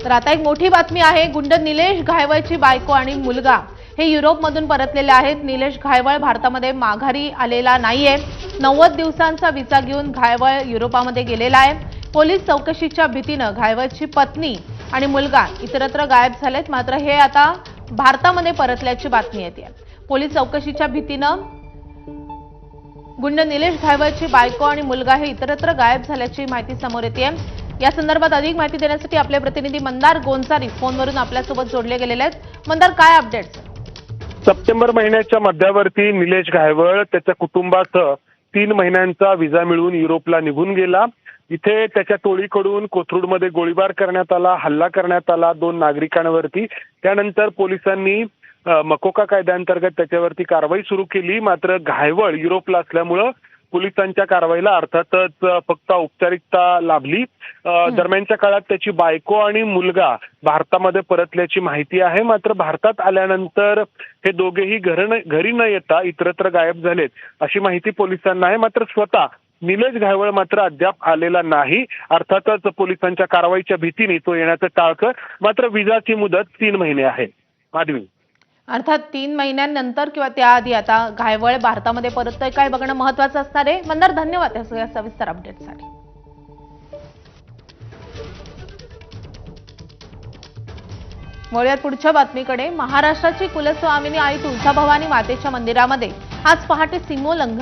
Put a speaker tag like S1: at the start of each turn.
S1: तर आता एक मोठी बातमी आहे। गुंड निलेश घायवळची बायको आणि मुलगा हे युरोपमधून परतलेले आहेत। निलेश घायवळ भारतामध्ये माघारी आलेला नाहीये। 90 दिवसांचा व्हिसा घेऊन घायवळ युरोपामध्ये गेलेला आहे। पोलीस चौकशीच्या भीतीने घायवळची पत्नी आणि मुलगा इतरत्र गायब झालेत। मात्र हे आता भारतामध्ये परतल्याची बातमी येते। पोलीस चौकशीच्या भीतीने गुंड निलेश घायवळची बायको आणि मुलगा हे इतरत्र गायब झाल्याची माहिती समोर येते। या संदर्भात अधिक माहिती देण्यासाठी आपले प्रतिनिधी मंदार गोंचारी फोनवरून आपल्यासोबत जोडले गेलेले आहेत। मंदार, काय अपडेट्स?
S2: सप्टेंबर महिन्याच्या मध्यावरती निलेश घायवळ त्याच्या कुटुंबासह 3 महिन्यांचा व्हिसा मिळवून युरोपला निघून गेला। इथे त्याच्या टोळीकडून कोथरूडमध्ये गोळीबार करण्यात आला, हल्ला करण्यात आला 2 नागरिकांवरती। त्यानंतर पोलिसांनी मकोका कायद्याअंतर्गत त्याच्यावरती कारवाई सुरू केली। मात्र घायवळ युरोपला असल्यामुळे पोलिसांच्या कारवाईला अर्थातच फक्त औपचारिकता लाभली। दरम्यानच्या काळात त्याची बायको आणि मुलगा भारतामध्ये परतल्याची माहिती आहे। मात्र भारतात आल्यानंतर हे दोघेही घरी न येता इतरत्र गायब झालेत अशी माहिती पोलिसांना आहे। मात्र स्वतः निलेश घायवळ मात्र अद्याप आलेला नाही। अर्थातच पोलिसांच्या कारवाईच्या भीतीने तो येण्याचं टाळतोय। मात्र व्हिसाची मुदत 3 महिने आहे। माधवी,
S1: अर्थात 3 महिन्यांनंतर किंवा त्याआधी आता घायवळ भारतामध्ये परततोय काय बघणं महत्त्वाचं असणार आहे। मंदार, धन्यवाद या सगळ्या सविस्तर अपडेटसाठी। वळूयात पुढच्या बातमीकडे। महाराष्ट्राची कुलस्वामिनी आई तुळजाभवानी मातेच्या मंदिरामध्ये आज पहाटे सीमोल्लंघन